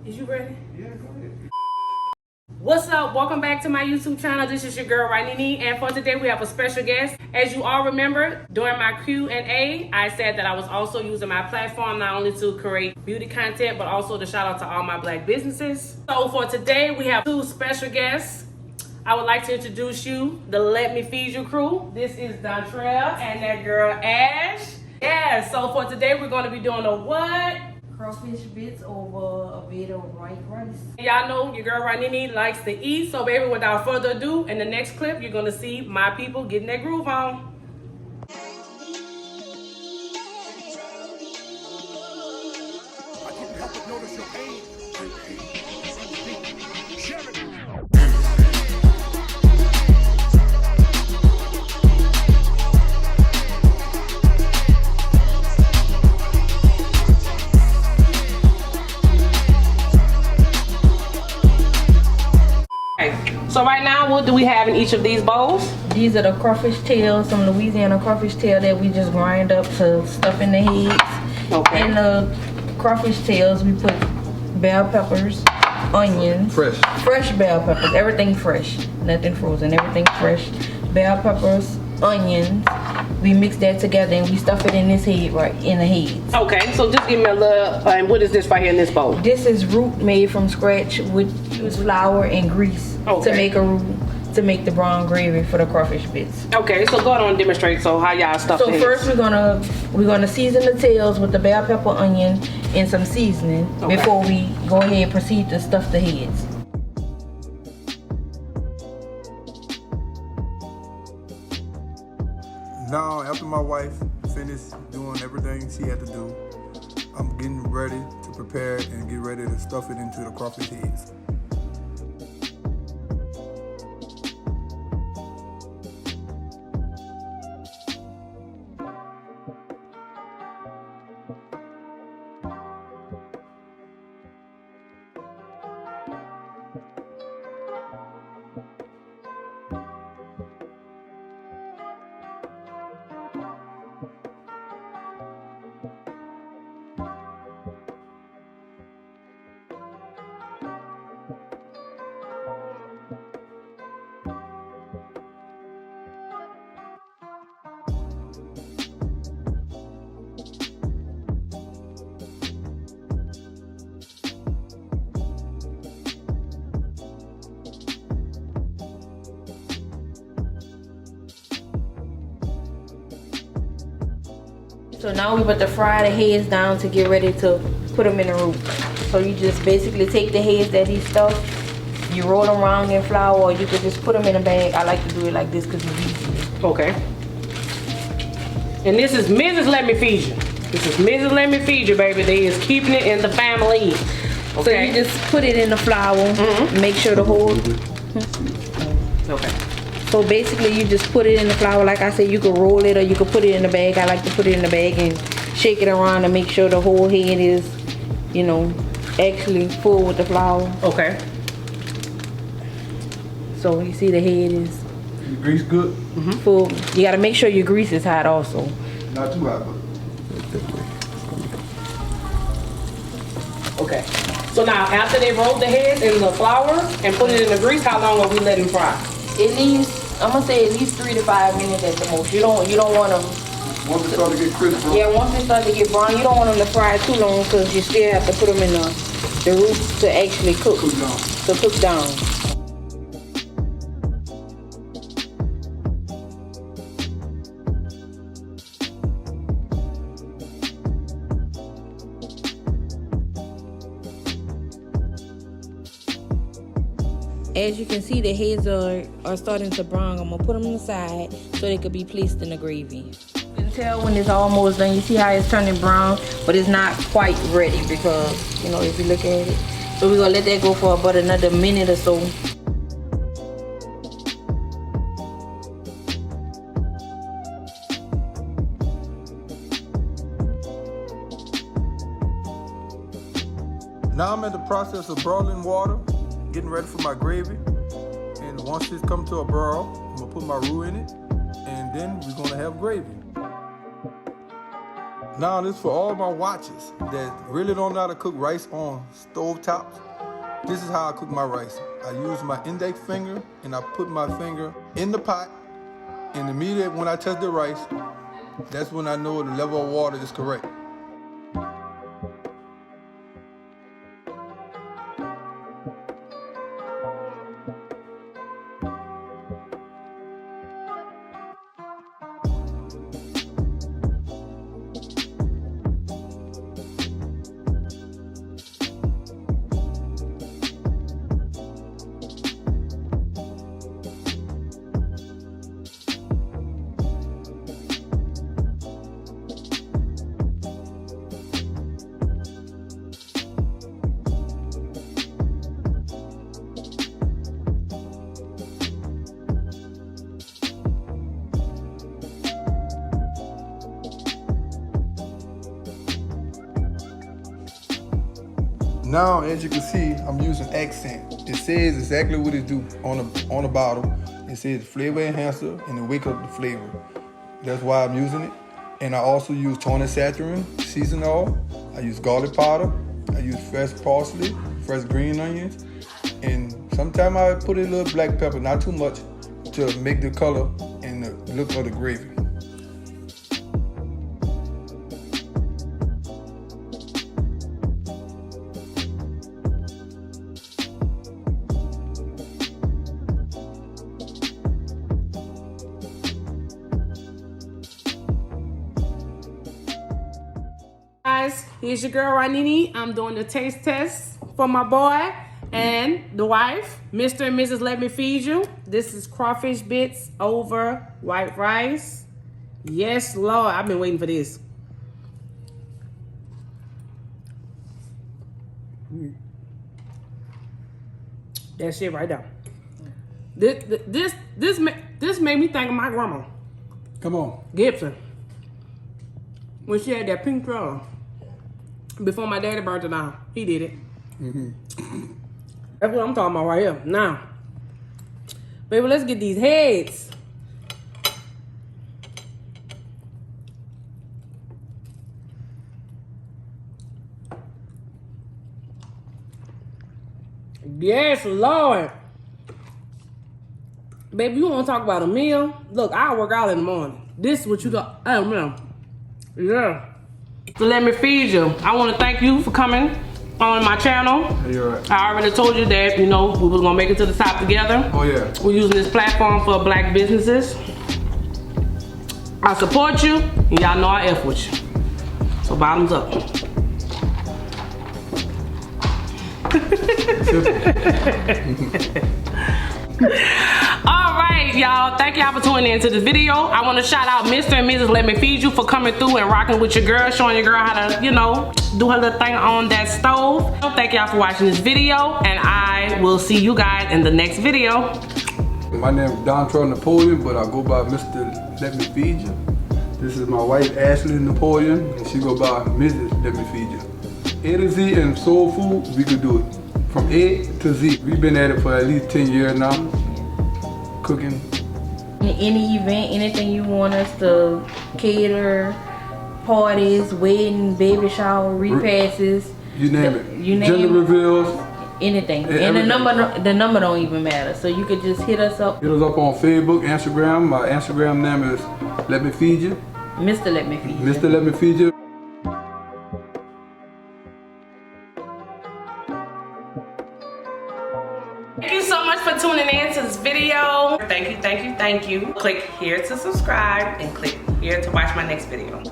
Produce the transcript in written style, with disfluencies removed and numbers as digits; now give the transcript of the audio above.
Is you ready? Yeah, go ahead. What's up? Welcome back to my YouTube channel. This is your girl, Nene, and for today we have a special guest. As you all remember, during my Q&A, I said that I was also using my platform not only to create beauty content, but also to shout out to all my black businesses. So for today, we have two special guests. I would like to introduce you, the Let Me Feed You crew. This is Dontrell and that girl, Ash. Yeah, so for today, we're going to be doing a what? Crawfish Bisque over a bit of white rice. Y'all know your girl Nene likes to eat, so baby, without further ado, in the next clip, you're gonna see my people getting their groove on. I can't help but notice your pain. Share it. So right now, what do we have in each of these bowls? These are the crawfish tails, some Louisiana crawfish tail that we just grind up to stuff in the heads. Okay. In the crawfish tails, we put bell peppers, onions. Fresh bell peppers, everything fresh, nothing frozen, everything fresh. Bell peppers, onions. We mix that together and we stuff it in this head, right in the heads. Okay, so just give me a little, and what is this right here in this bowl? This is roux made from scratch with flour and grease to make a roux, to make the brown gravy for the crawfish bisque. Okay, so go ahead and demonstrate so how y'all stuff So the first heads. we're gonna season the tails with the bell pepper, onion, and some seasoning before we go ahead and proceed to stuff the heads. Now, after my wife finished doing everything she had to do, I'm getting ready to prepare and get ready to stuff it into the crawfish heads. So now we put the fry the heads down to get ready to put them in the roux. So you just basically take the heads that he stuffed, you roll them around in flour, or you could just put them in a bag. I like to do it like this because it's easy. Okay. And this is Mrs. Let Me Feed You. This is Mrs. Let Me Feed You, baby. They is keeping it in the family. Okay. So you just put it in the flour, make sure the whole... Okay. So basically you just put it in the flour. Like I said, you could roll it or you could put it in the bag. I like to put it in the bag and shake it around to make sure the whole head is, you know, actually full with the flour. Okay. So you see the head is The grease good? full. You gotta make sure your grease is hot also. Not too hot, but Okay. So now, after they rolled the heads in the flour and put it in the grease, how long are we letting fry? At least, I'm gonna say at least 3 to 5 minutes at the most. You don't want them. once it start to get crisp, bro. Yeah, once they start to get brown, you don't want them to fry too long because you still have to put them in the roux to actually cook. Cook down. To cook down. As you can see, the heads are starting to brown. I'm gonna put them aside so they could be placed in the gravy. You can tell when it's almost done. You see how it's turning brown, but it's not quite ready because, you know, if you look at it. So we're gonna let that go for about another minute or so. Now I'm in the process of boiling water, getting ready for my gravy. And once this comes to a boil, I'm gonna put my roux in it, and then we're gonna have gravy. Now this for all my watchers that really don't know how to cook rice on stove tops. This is how I cook my rice. I use my index finger and I put my finger in the pot, and immediately when I touch the rice, that's when I know the level of water is correct. Now, as you can see, I'm using accent. It says exactly what it do on the bottle. It says flavor enhancer and it wake up the flavor. That's why I'm using it. And I also use Tony Saturin season oil. I use garlic powder. I use fresh parsley, fresh green onions, and sometimes I put a little black pepper, not too much, to make the color and the look of the gravy. Guys, here's your girl Ranini. I'm doing the taste test for my boy and the wife, Mr. and Mrs. Let Me Feed You. This is crawfish bits over white rice. Yes, Lord, I've been waiting for this. That shit right there. This made me think of my grandma, Come on. Gibson, when she had that pink color. Before my daddy burnt it down, he did it. That's what I'm talking about right here. Now, baby, let's get these heads. Yes, Lord. Baby, you want to talk about a meal? Look, I work out in the morning. This is what you got. I don't know. Yeah. So let me feed you. I want to thank you for coming on my channel. You're right. I already told you that, you know, we was gonna make it to the top together. Oh yeah. We're using this platform for black businesses. I support you, and y'all know I F with you. So bottoms up. All right, y'all. Thank y'all for tuning into this video. I want to shout out Mr. and Mrs. Let Me Feed You for coming through and rocking with your girl, showing your girl how to, you know, do her little thing on that stove. Thank y'all for watching this video, and I will see you guys in the next video. My name is Dontrell Napoleon, but I go by Mr. Let Me Feed You. This is my wife, Ashley Napoleon, and she go by Mrs. Let Me Feed You. A to Z and soul food, we could do it. From A to Z. We've been at it for at least 10 years now, cooking. Any event, anything you want us to cater, parties, wedding, baby shower, repasses. You name it. You name Gender it. reveals. Anything. Yeah, and everything. the number don't even matter. So you could just hit us up. Hit us up on Facebook, Instagram. My Instagram name is Let Me Feed You. Mr. Let Me Feed You. Mr. Let Me Feed You. Thank you so much for tuning in to this video. Thank you, thank you, thank you. Click here to subscribe and click here to watch my next video.